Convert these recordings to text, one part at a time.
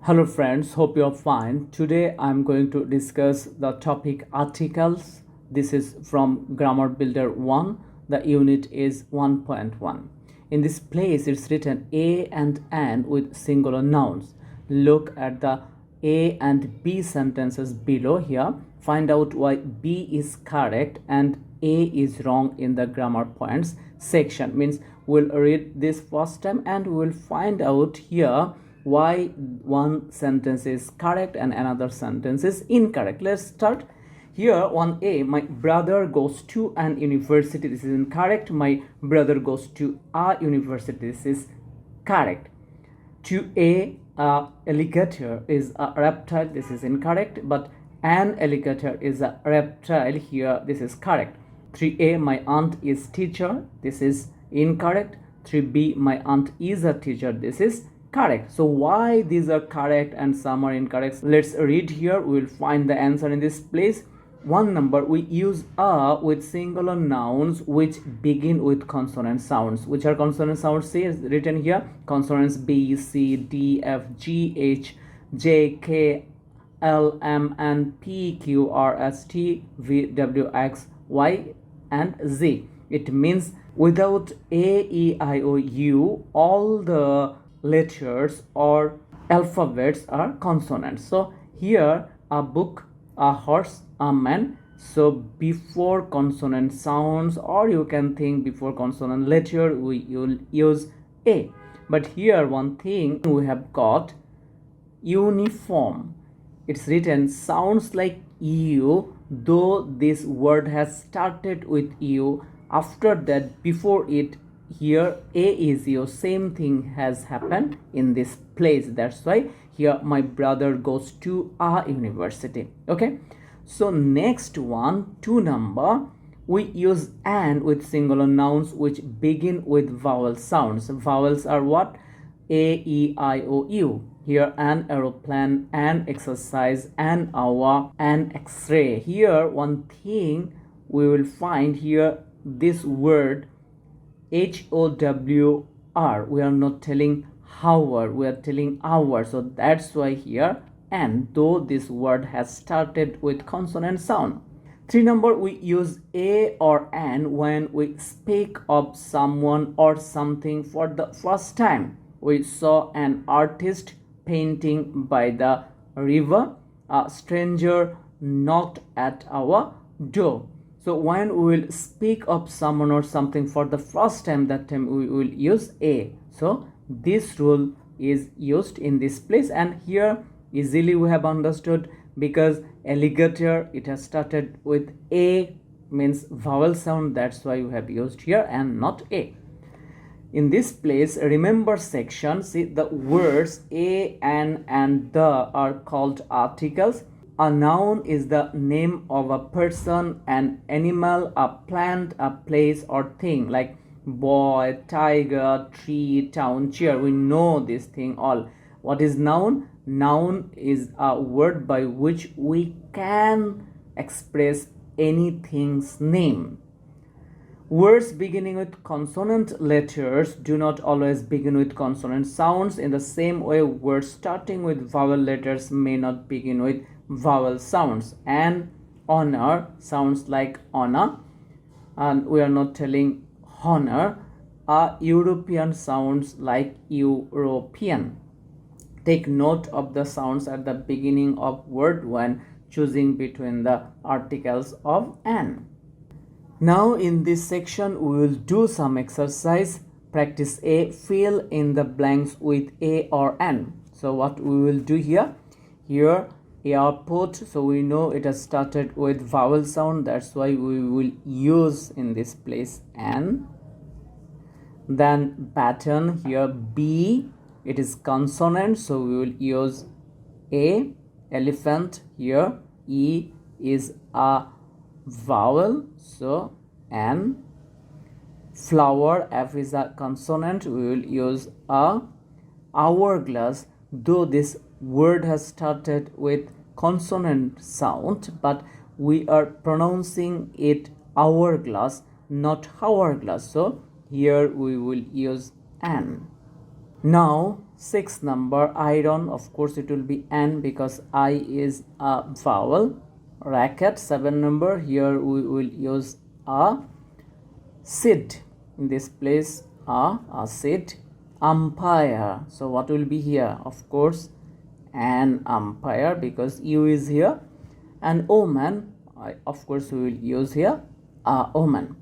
Hello friends, hope you're fine. Today I'm going to discuss the topic articles. This is from Grammar Builder 1. The unit is 1.1. In this place it's written a and an with singular nouns. Look at the a and b sentences below here. Find out why b is correct and a is wrong in the grammar points section. Means we'll read this first time and we'll find out here why one sentence is correct and another sentence is incorrect. Let's start. Here 1a, my brother goes to an university. This is incorrect. My brother goes to a university. This is correct. 2a, alligator is a reptile. This is incorrect. But an alligator is a reptile. Here this is correct. 3a, my aunt is teacher. This is incorrect. 3b, my aunt is a teacher. This is correct. So why these are correct and some are incorrect? Let's read here. We will find the answer in this place. 1 number, we use a with singular nouns which begin with consonant sounds. Which are consonant sounds? See, is written here. Consonants B, C, D, F, G, H, J, K, L, M, and P, Q, R, S, T, V, W, X, Y, and Z. It means without A, E, I, O, U, all the letters or alphabets are consonants. So here a book, a horse, a man. So before consonant sounds, or you can think before consonant letter, we will use a. But here one thing we have got uniform. It's written sounds like u, though this word has started with u. After that, before it, here a is u. Same thing has happened in this place. That's why here my brother goes to a university. Okay, so next one, 2 number, we use an with singular nouns which begin with vowel sounds. Vowels are what? A, E, I, O, U. Here an aeroplane, an exercise, an hour, an x-ray. Here one thing we will find here, this word HOWR, we are not telling hour, we are telling hour. So that's why here and, though this word has started with consonant sound. 3 number, we use a or an when we speak of someone or something for the first time. We saw an artist painting by the river. A stranger knocked at our door. So when we will speak of someone or something for the first time, that time we will use a. So this rule is used in this place, and here easily we have understood, because alligator, it has started with a, means vowel sound. That's why we have used here and not a. In this place, remember section, see the words a, an, and the are called articles. A noun is the name of a person, an animal, a plant, a place or thing, like boy, tiger, tree, town, chair. We know this thing all. What is noun? Noun is a word by which we can express anything's name. Words beginning with consonant letters do not always begin with consonant sounds. In the same way, words starting with vowel letters may not begin with vowel sounds. And honor sounds like honor, and we are not telling honor. European sounds like European. Take note of the sounds at the beginning of word when choosing between the articles of an. Now in this section we will do some exercise. Practice A, fill in the blanks with a or an. So what we will do here, airport, so we know it has started with vowel sound. That's why we will use in this place an. Then baton, here B, it is consonant, so we will use a. Elephant, here E is a vowel, so an. Flower, F is a consonant, we will use a. Hourglass, though this word has started with consonant sound, but we are pronouncing it hourglass, not hourglass, so here we will use an. Now 6 number, iron, of course it will be N because I is a vowel. Racket, 7 number, here we will use a seed. In this place a seed. Umpire, so what will be here? Of course an umpire because U is here. And omen, of course we will use here a omen.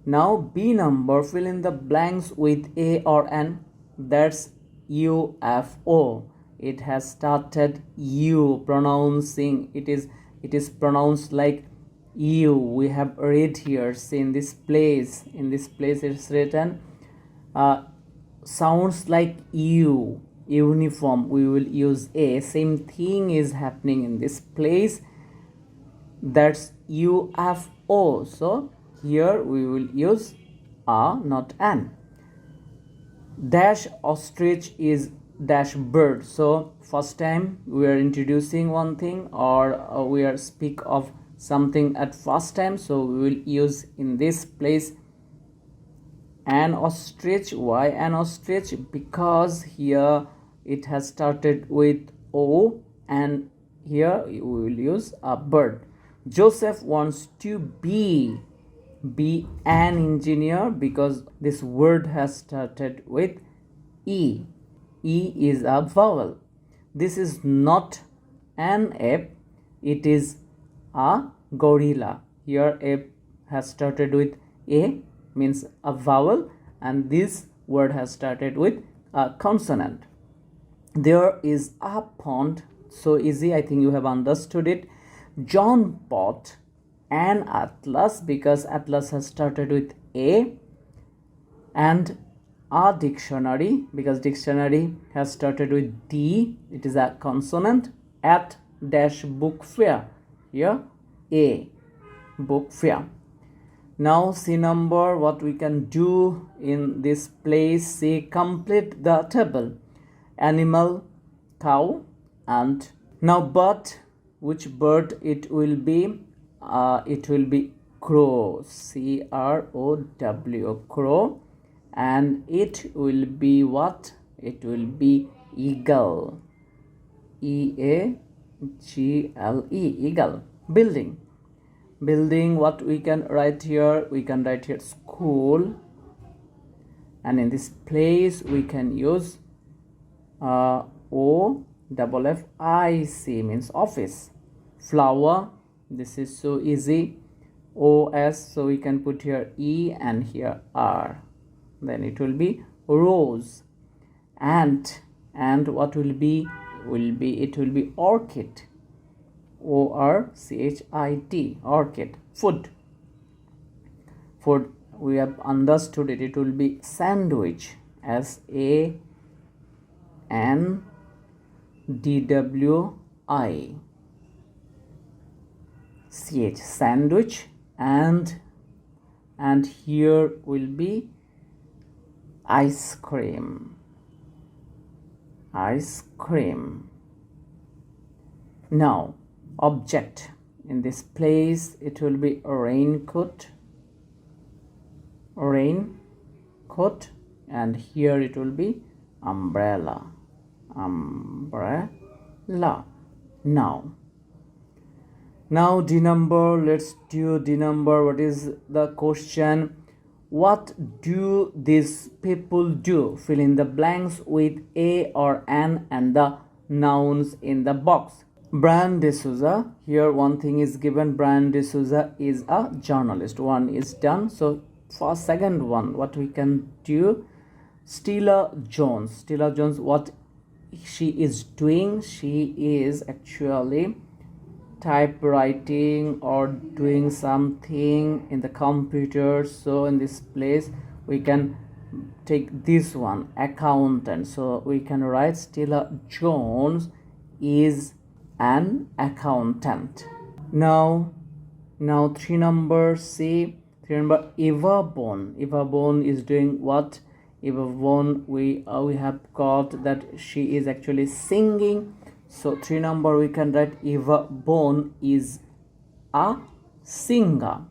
Now B number, fill in the blanks with A or N. That's UFO. It has started U, pronouncing it is pronounced like U. We have read here, see in this place it's written sounds like U, uniform. We will use A. Same thing is happening in this place. That's UFO. So here we will use A, not N. Dash ostrich is dash bird. So first time we are introducing one thing, or we are speak of something at first time, so we will use in this place an ostrich. Why an ostrich? Because here it has started with O, and here we will use a bird. Joseph wants to be an engineer because this word has started with E. E is a vowel. This is not an ape, it is a gorilla. Here ape has started with A, means a vowel, and this word has started with a consonant. There is a pond, so easy, I think you have understood it. John bought an atlas because atlas has started with A, and a dictionary because dictionary has started with D, it is a consonant. At dash book fair, here A, book fair. Now C number, what we can do in this place, see, complete the table. Animal, cow, and now bird, which bird it will be? It will be crow, CROW, crow. And it will be what? It will be eagle, EAGLE, eagle. Building, what we can write here? We can write here school, and in this place we can use OFFIC, means office. Flower, this is so easy, OS, so we can put here E and here R, then it will be rose. And what will be? It will be orchid, ORCHIT, orchid. Food, we have understood it, it will be sandwich, SANDWICH, sandwich. And here will be ice cream, Now object, in this place it will be a raincoat, and here it will be umbrella. Now D number, let's do D number. What is the question? What do these people do? Fill in the blanks with A or N and the nouns in the box. Brian D'Souza, here one thing is given. Brian D'Souza is a journalist. One is done. So for second one, what we can do? Stella Jones, what she is doing? She is actually typewriting or doing something in the computer. So in this place we can take this one, accountant. So we can write Stella Jones is an accountant. Now 3 number, C. 3 number, Eva Bone is doing what? Eva Bone, we have got that she is actually singing. So 3 number we can write Eva Bone is a singer.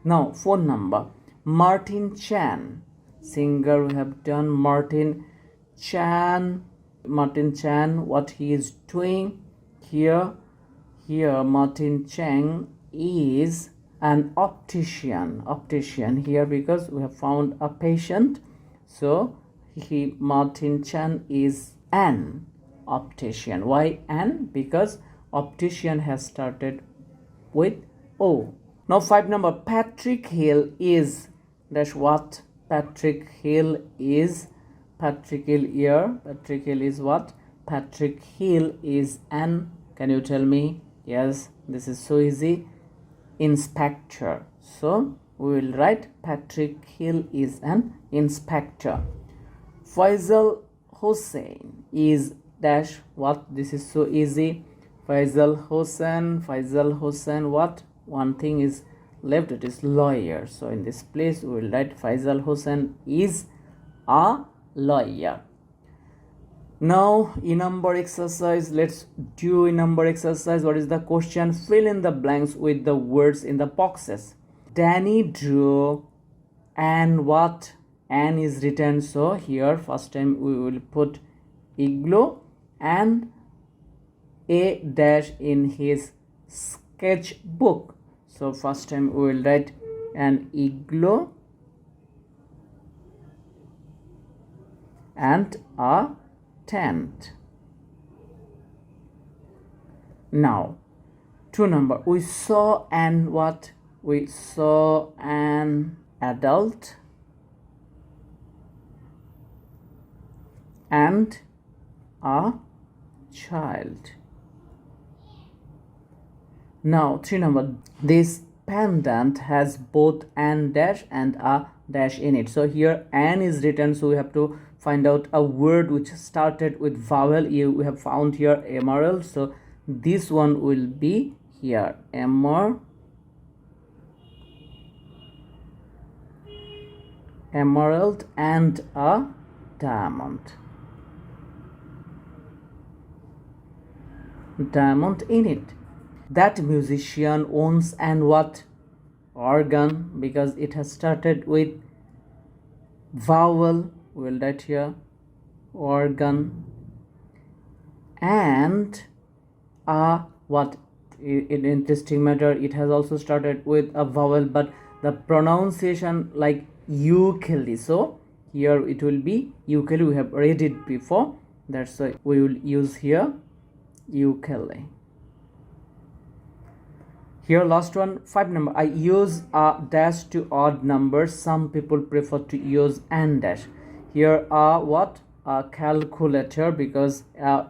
Now 4 number, Martin Chan, singer we have done. Martin Chan, Martin Chan, what he is doing here. Here Martin Chang is an optician here, because we have found a patient. So Martin Chan is an optician. Why an? Because optician has started with O. Now 5 number, Patrick Hill is dash what? Patrick Hill is, Patrick Hill here, Patrick Hill is what? Patrick Hill is an, can you tell me? Yes, this is so easy, inspector. So we will write Patrick Hill is an inspector. Faisal Hussain is dash what? This is so easy. Faisal Hussain what? One thing is left, it is lawyer. So in this place we will write Faisal Hussain is a lawyer. Now in number exercise, let's do a number exercise. What is the question? Fill in the blanks with the words in the boxes. Danny drew and what? An is written, so here first time we will put igloo and a dash in his sketchbook. So first time we will write an igloo and a tent. Now 2 number, we saw an what? We saw an adult and a child. Now 3 number, this pendant has both an dash and a dash in it. So here an is written, so we have to find out a word which started with vowel. We have found here emerald, so this one will be here emerald and a diamond in it. That musician owns an what? Organ, because it has started with vowel. We will write here organ and a what? In interesting matter, it has also started with a vowel, but the pronunciation like ukulele. So here it will be ukulele. We have read it before, that's why we will use here ukulele. Here last one, 5 number, I use a dash to odd numbers. Some people prefer to use an dash. Here what? A calculator, because a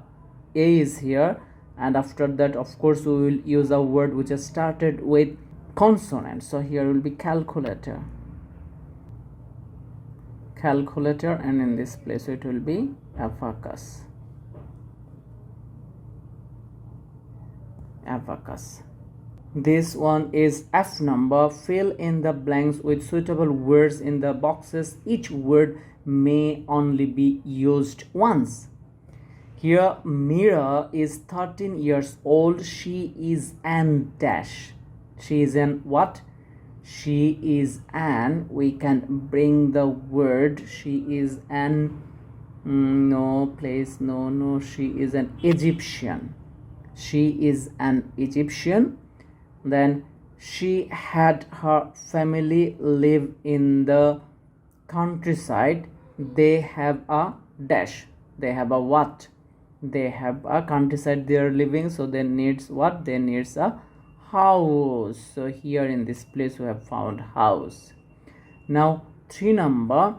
is here, and after that of course we will use a word which has started with consonant. So here will be calculator, and in this place it will be abacus. This one is F number. Fill in the blanks with suitable words in the boxes. Each word may only be used once. Here Mira is 13 years old. She is an dash. She is an what? She is an, we can bring the word she is an, she is an Egyptian. She is an Egyptian. Then she had her family live in the countryside. They have a dash. They have a what? They have a countryside they are living, so they needs what? They needs a house. So here in this place we have found house. Now 3 number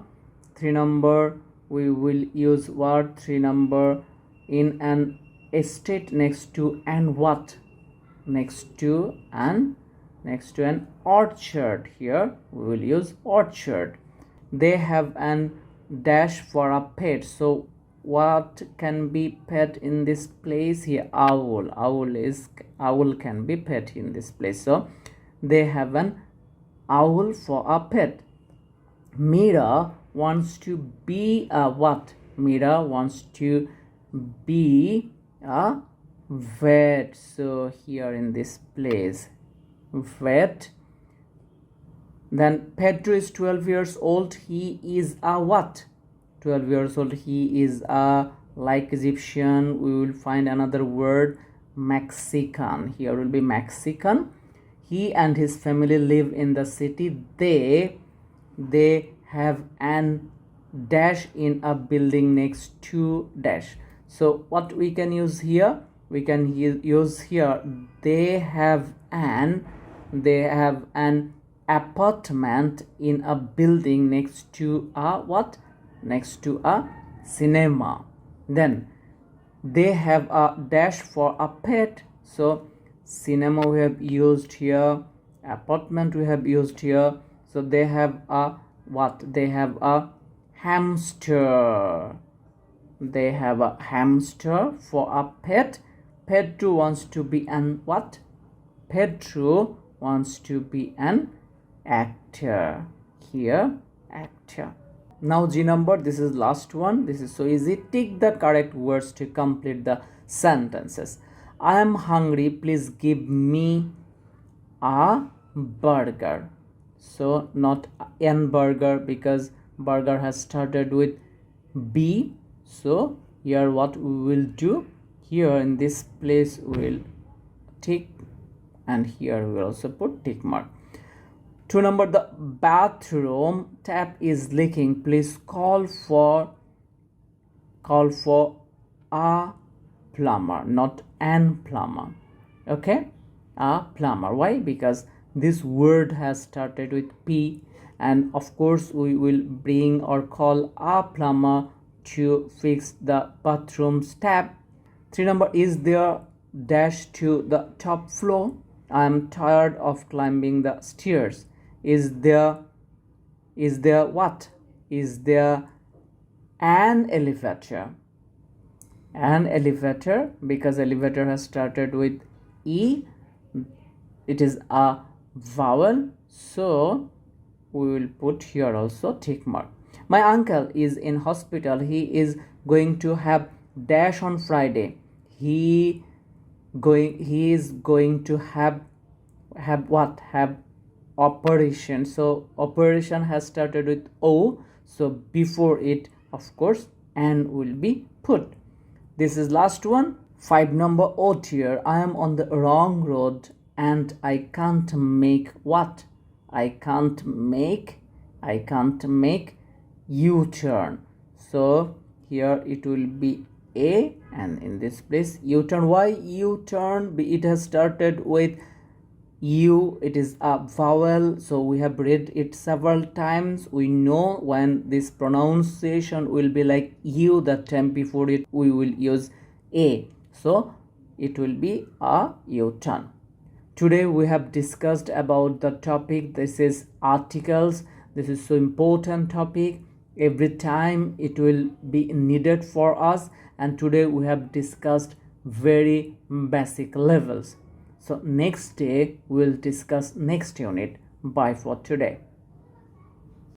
we will use word 3 number in an estate next to an what? Next to an orchard. Here we will use orchard. They have an dash for a pet. So what can be pet in this place? Here owl can be pet in this place. So they have an owl for a pet. Mira wants to be a what? Mira wants to be a vet. So here in this place vet. Then Pedro is 12 years old. He is a what? 12 years old. He is like Egyptian. We will find another word, Mexican. Here will be Mexican. He and his family live in the city. They have an dash in a building next to dash. So what we can use here? We can use here, they have an apartment in a building next to a what? Next to a cinema. Then they have a dash for a pet. So cinema we have used here, apartment we have used here. So they have a what? They have a hamster. They have a hamster for a pet. Pedro wants to be an what? Pedro wants to be an actor. Here, actor. Now G number, this is last one. This is so easy. Tick the correct words to complete the sentences. I am hungry. Please give me a burger. So not an burger, because burger has started with B. So here what we will do? Here in this place we will tick, and here we will also put tick mark. 2 number, the bathroom tap is leaking. Please call for a plumber, not an plumber. Okay, a plumber. Why? Because this word has started with P, and of course we will bring or call a plumber to fix the bathroom's tap. 3 number, is there dash to the top floor? I am tired of climbing the stairs. Is there what? Is there an elevator? An elevator, because elevator has started with E. It is a vowel, so we will put here also tick mark. My uncle is in hospital. He is going to have dash on Friday. He is going to have what? Have operation. So operation has started with O, so before it of course N will be put. This is last one. 5 number, oh dear, I am on the wrong road and I can't make what? I can't make U-turn. So here it will be A, and in this place U-turn. Why U-turn? It has started with U. It is a vowel, so we have read it several times. We know when this pronunciation will be like U, that time before it we will use A, so it will be a U-turn. Today we have discussed about the topic. This is articles. This is so important topic. Every time it will be needed for us, and today we have discussed very basic levels. So next day we will discuss next unit. Bye for today.